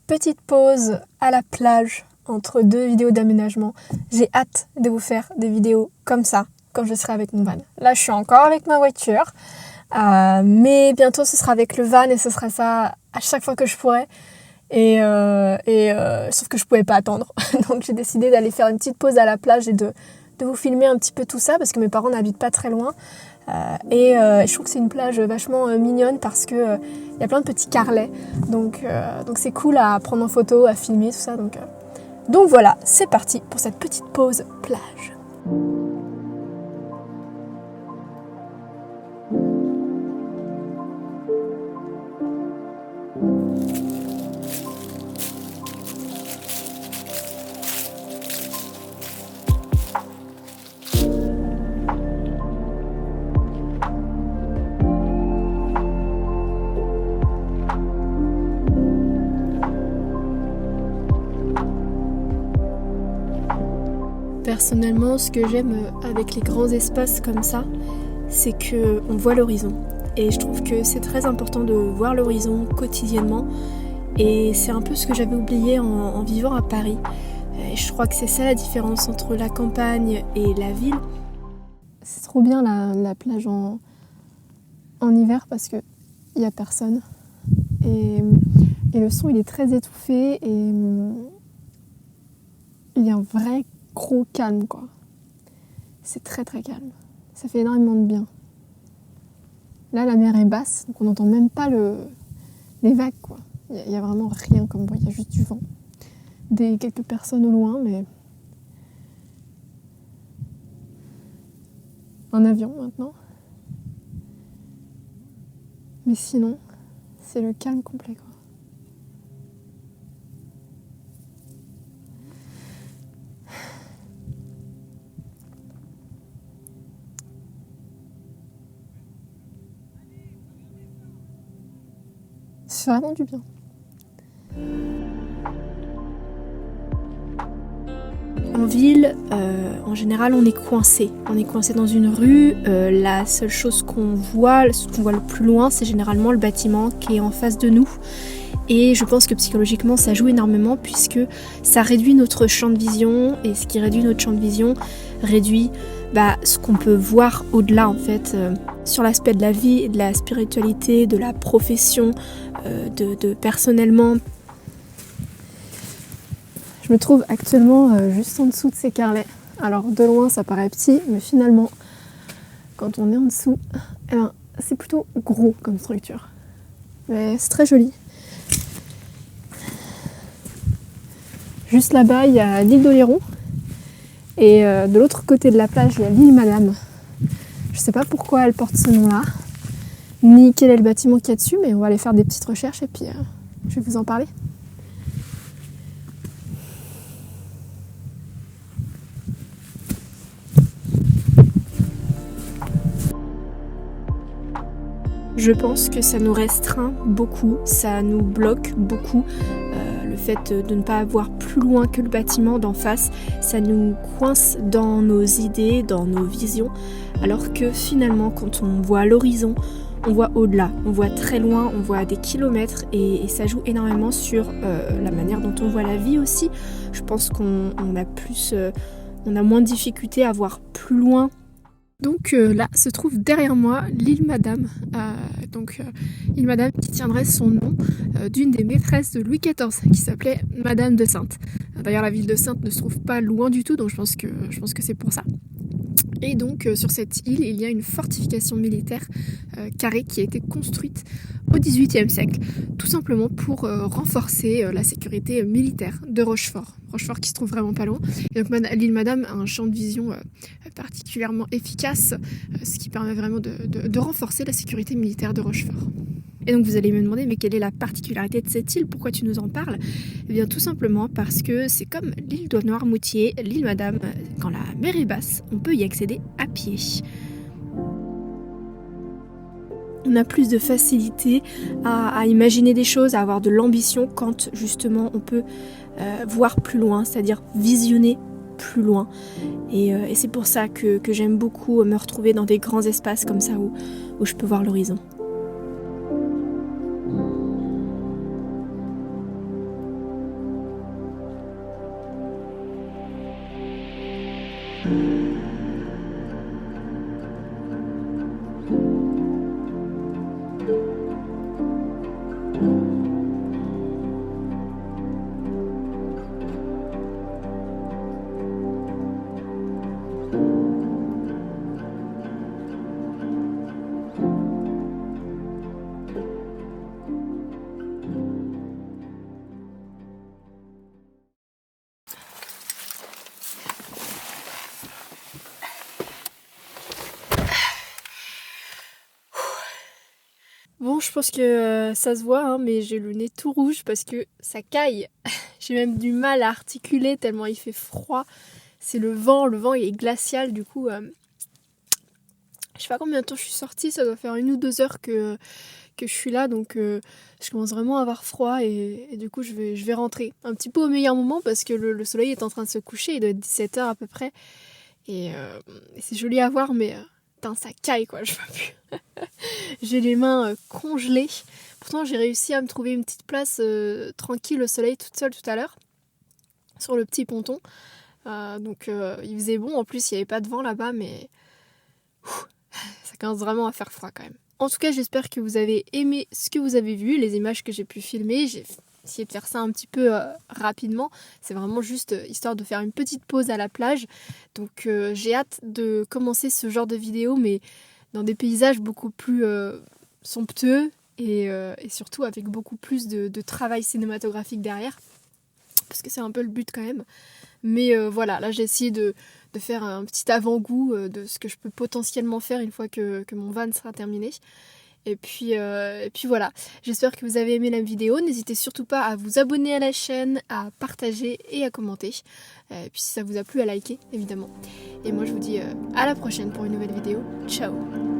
petite pause à la plage entre deux vidéos d'aménagement. J'ai hâte de vous faire des vidéos comme ça quand je serai avec mon van. Là, je suis encore avec ma voiture, mais bientôt ce sera avec le van et ce sera ça à chaque fois que je pourrai. Sauf que je pouvais pas attendre. Donc j'ai décidé d'aller faire une petite pause à la plage et de vous filmer un petit peu tout ça parce que mes parents n'habitent pas très loin. Je trouve que c'est une plage vachement mignonne parce que il y a plein de petits carrelets. Donc c'est cool à prendre en photo, à filmer, tout ça. Donc voilà, c'est parti pour cette petite pause plage. Personnellement, ce que j'aime avec les grands espaces comme ça, c'est qu'on voit l'horizon. Et je trouve que c'est très important de voir l'horizon quotidiennement. Et c'est un peu ce que j'avais oublié en vivant à Paris. Et je crois que c'est ça la différence entre la campagne et la ville. C'est trop bien la plage en hiver parce qu'il n'y a personne. Et le son il est très étouffé et il y a un vrai gros calme quoi. C'est très très calme. Ça fait énormément de bien. Là la mer est basse, donc on n'entend même pas les vagues quoi. Il y a vraiment rien comme bruit, il y a juste du vent. Quelques personnes au loin, mais un avion maintenant. Mais sinon, c'est le calme complet quoi. C'est vraiment du bien. En ville, en général, on est coincé. On est coincé dans une rue. La seule chose qu'on voit le plus loin, c'est généralement le bâtiment qui est en face de nous. Et je pense que psychologiquement, ça joue énormément puisque ça réduit notre champ de vision. Et ce qui réduit notre champ de vision réduit ce qu'on peut voir au-delà en fait, sur l'aspect de la vie, de la spiritualité, de la profession, de personnellement. Je me trouve actuellement juste en dessous de ces carrelets. Alors de loin ça paraît petit, mais finalement quand on est en dessous, c'est plutôt gros comme structure. Mais c'est très joli. Juste là-bas il y a l'île d'Oléron et de l'autre côté de la plage il y a l'île Madame. Je sais pas pourquoi elle porte ce nom-là, ni quel est le bâtiment qu'il y a dessus, mais on va aller faire des petites recherches et puis je vais vous en parler. Je pense que ça nous restreint beaucoup, ça nous bloque beaucoup. Le fait de ne pas voir plus loin que le bâtiment d'en face, ça nous coince dans nos idées, dans nos visions. Alors que finalement, quand on voit l'horizon, on voit au-delà, on voit très loin, on voit des kilomètres et ça joue énormément sur la manière dont on voit la vie aussi. Je pense qu'on a moins de difficulté à voir plus loin. Donc là se trouve derrière moi l'île Madame, l'île Madame qui tiendrait son nom d'une des maîtresses de Louis XIV qui s'appelait Madame de Saintes. D'ailleurs la ville de Saintes ne se trouve pas loin du tout, donc je pense que c'est pour ça. Et donc sur cette île il y a une fortification militaire carrée qui a été construite au XVIIIe siècle, tout simplement pour renforcer la sécurité militaire de Rochefort. Rochefort qui se trouve vraiment pas loin. Et donc l'île Madame a un champ de vision particulièrement efficace, ce qui permet vraiment de renforcer la sécurité militaire de Rochefort. Et donc vous allez me demander, mais quelle est la particularité de cette île? Pourquoi tu nous en parles? Eh bien tout simplement parce que c'est comme l'île de Noirmoutier, l'île Madame, quand la mer est basse, on peut y accéder à pied. On a plus de facilité à imaginer des choses, à avoir de l'ambition quand justement on peut voir plus loin, c'est-à-dire visionner plus loin. Et c'est pour ça que j'aime beaucoup me retrouver dans des grands espaces comme ça où je peux voir l'horizon. je pense que ça se voit, hein, mais j'ai le nez tout rouge parce que ça caille. J'ai même du mal à articuler tellement il fait froid. C'est le vent il est glacial, du coup... je sais pas combien de temps je suis sortie, ça doit faire 1 ou 2 heures que je suis là, donc je commence vraiment à avoir froid et du coup je vais rentrer. Un petit peu au meilleur moment parce que le soleil est en train de se coucher, il doit être 17 heures à peu près. Et c'est joli à voir, mais putain, ça caille quoi, je peux plus. J'ai les mains congelées. Pourtant j'ai réussi à me trouver une petite place tranquille au soleil toute seule tout à l'heure, sur le petit ponton. Donc il faisait bon, en plus il n'y avait pas de vent là-bas, mais ça commence vraiment à faire froid quand même. En tout cas, j'espère que vous avez aimé ce que vous avez vu, les images que j'ai pu filmer. J'ai essayé de faire ça un petit peu rapidement. C'est vraiment juste histoire de faire une petite pause à la plage. Donc j'ai hâte de commencer ce genre de vidéo, mais dans des paysages beaucoup plus somptueux et surtout avec beaucoup plus de travail cinématographique derrière. Parce que c'est un peu le but quand même. Mais voilà, là j'ai essayé de faire un petit avant-goût de ce que je peux potentiellement faire une fois que mon van sera terminé. Et puis voilà, j'espère que vous avez aimé la vidéo. N'hésitez surtout pas à vous abonner à la chaîne, à partager et à commenter. Et puis si ça vous a plu, à liker évidemment. Et moi je vous dis à la prochaine pour une nouvelle vidéo. Ciao!